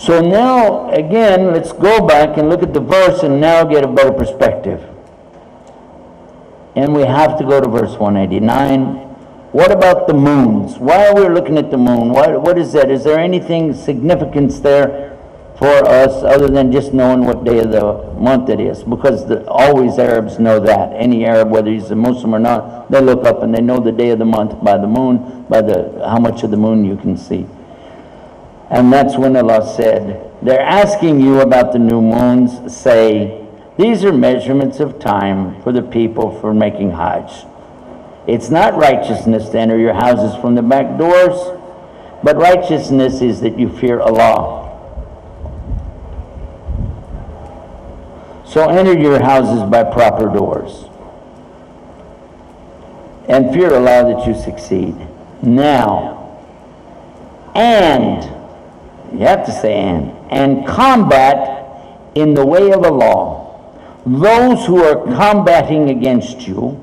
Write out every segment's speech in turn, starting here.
So now, again, let's go back and look at the verse and now get a better perspective. And we have to go to verse 189. What about the moons? Why are we looking at the moon? What is that? Is there anything significance there for us other than just knowing what day of the month it is? Because always Arabs know that. Any Arab, whether he's a Muslim or not, they look up and they know the day of the month by the moon, by how much of the moon you can see. And that's when Allah said, they're asking you about the new moons, say, these are measurements of time for the people for making Hajj. It's not righteousness to enter your houses from the back doors, but righteousness is that you fear Allah. So enter your houses by proper doors and fear Allah that you succeed. Now, and, you have to say and combat in the way of Allah those who are combating against you,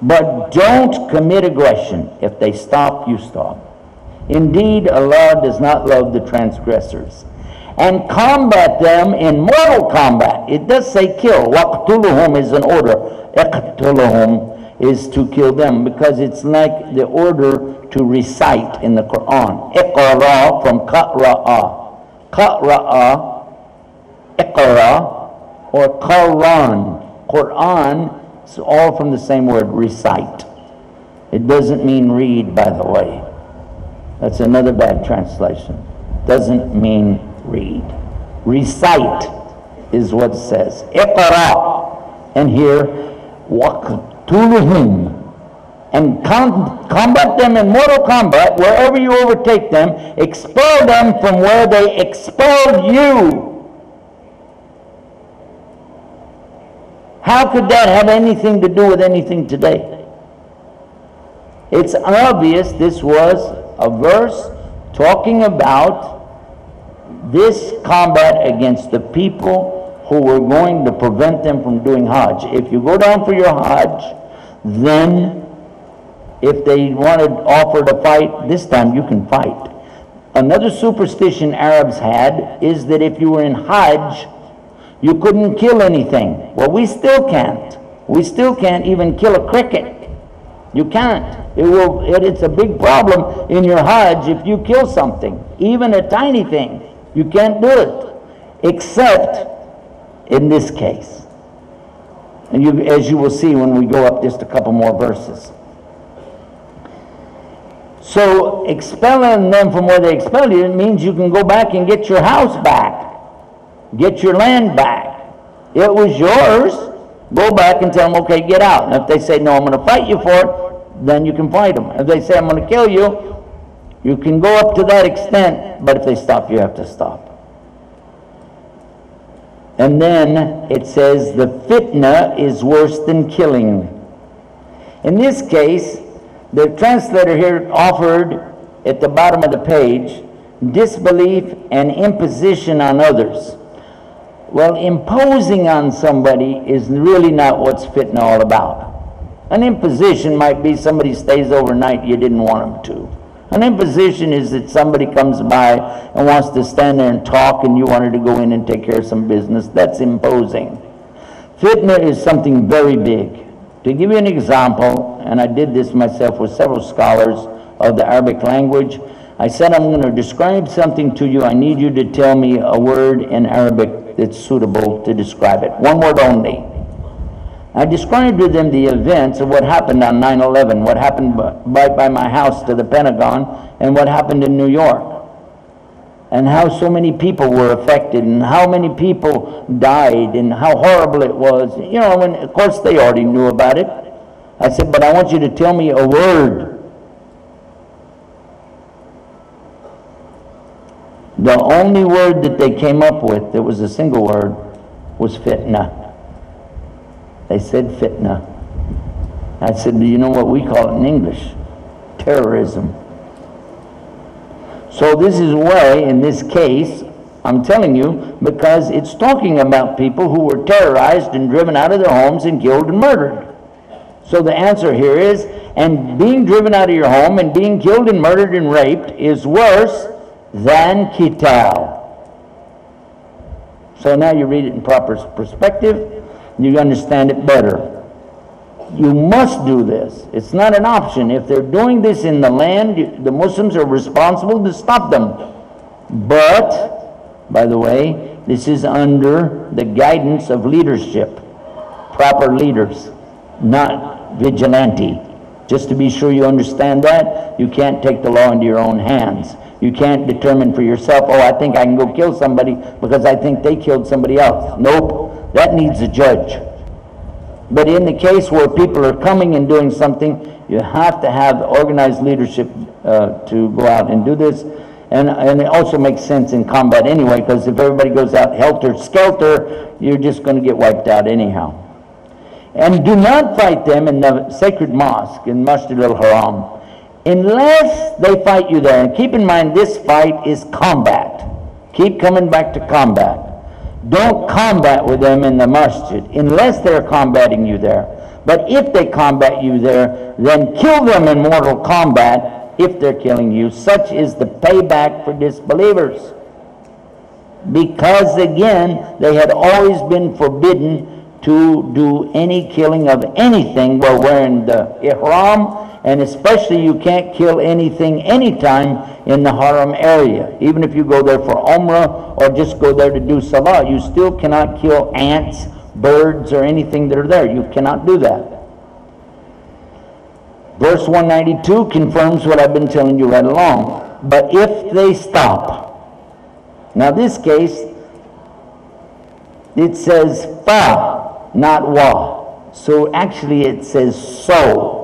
but don't commit aggression. If they stop, you stop. Indeed, Allah does not love the transgressors. And combat them in mortal combat. It does say kill. وَقْتُلُهُمْ is an order. اقْتُلُهُمْ is to kill them, because it's like the order to recite in the Qur'an. Iqra from qara'a. Qara'a, iqra, or Qur'an. Qur'an is all from the same word, recite. It doesn't mean read, by the way. That's another bad translation. Doesn't mean read. Recite is what it says. Iqra. And here, waqtuluhum. And combat them in mortal combat wherever you overtake them. Expel them from where they expelled you. How could that have anything to do with anything today? It's obvious this was a verse talking about this combat against the people who were going to prevent them from doing Hajj. If you go down for your Hajj, then if they wanted offered a fight, this time you can fight. Another superstition Arabs had is that if you were in Hajj, you couldn't kill anything. Well, we still can't. We still can't even kill a cricket. You can't. It's a big problem in your Hajj if you kill something, even a tiny thing. You can't do it, except in this case. And as you will see when we go up just a couple more verses. So expelling them from where they expelled you, it means you can go back and get your house back. Get your land back. It was yours. Go back and tell them, okay, get out. And if they say, no, I'm going to fight you for it, then you can fight them. If they say, I'm going to kill you, you can go up to that extent, but if they stop, you have to stop. And then it says the fitna is worse than killing. In this case, the translator here offered at the bottom of the page disbelief and imposition on others. Well, imposing on somebody is really not what's fitna all about. An imposition might be somebody stays overnight you didn't want them to. An imposition is that somebody comes by and wants to stand there and talk and you wanted to go in and take care of some business. That's imposing. Fitna is something very big. To give you an example, and I did this myself with several scholars of the Arabic language, I said, I'm going to describe something to you. I need you to tell me a word in Arabic that's suitable to describe it. One word only. I described to them the events of what happened on 9/11, what happened right by my house to the Pentagon, and what happened in New York, and how so many people were affected, and how many people died, and how horrible it was. You know, and of course they already knew about it. I said, but I want you to tell me a word. The only word that they came up with, that was a single word, was fitna. They said fitna. I said, do you know what we call it in English? Terrorism. So this is why, in this case, I'm telling you, because it's talking about people who were terrorized and driven out of their homes and killed and murdered. So the answer here is, and being driven out of your home and being killed and murdered and raped is worse than qital. So now you read it in proper perspective, you understand it better. You must do this. It's not an option. If they're doing this in the land, the Muslims are responsible to stop them. But, by the way, this is under the guidance of leadership, proper leaders, not vigilante. Just to be sure you understand that, you can't take the law into your own hands. You can't determine for yourself, oh, I think I can go kill somebody because I think they killed somebody else. Nope, that needs a judge. But in the case where people are coming and doing something, you have to have organized leadership to go out and do this. And it also makes sense in combat anyway, because if everybody goes out helter-skelter, you're just going to get wiped out anyhow. And do not fight them in the sacred mosque, in Masjid al-Haram, unless they fight you there. And keep in mind, this fight is combat. Keep coming back to combat. Don't combat with them in the masjid, unless they're combating you there. But if they combat you there, then kill them in mortal combat if they're killing you. Such is the payback for disbelievers. Because, again, they had always been forbidden to do any killing of anything while wearing the ihram, and especially you can't kill anything anytime in the haram area. Even if you go there for umrah or just go there to do salah, you still cannot kill ants, birds, or anything that are there. You cannot do that. Verse 192 confirms what I've been telling you right along. But if they stop. Now this case, it says fa, not wa. So actually it says so.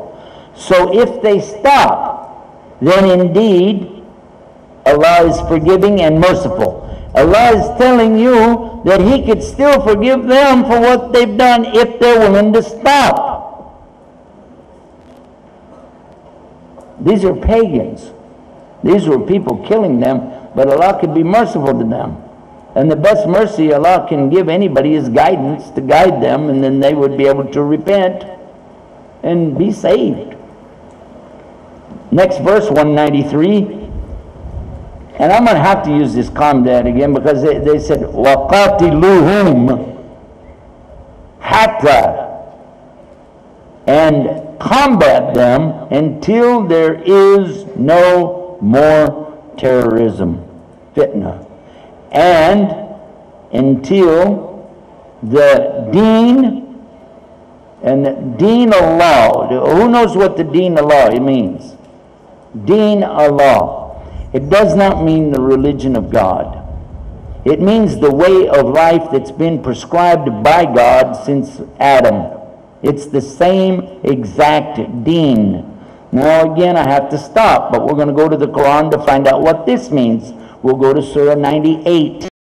So if they stop, then indeed Allah is forgiving and merciful. Allah is telling you that He could still forgive them for what they've done if they're willing to stop. These are pagans. These were people killing them, but Allah could be merciful to them. And the best mercy Allah can give anybody is guidance to guide them, and then they would be able to repent and be saved. Next verse, 193. And I'm going to have to use this combat again because they said, وَقَاتِلُوهُمْ حَتَّى, and combat them until there is no more terrorism, fitna. And until the deen, and the deen Allah, who knows what the deen Allah means? Deen Allah. It does not mean the religion of God. It means the way of life that's been prescribed by God since Adam. It's the same exact deen. Now again, I have to stop, but we're going to go to the Qur'an to find out what this means. We'll go to Surah 98.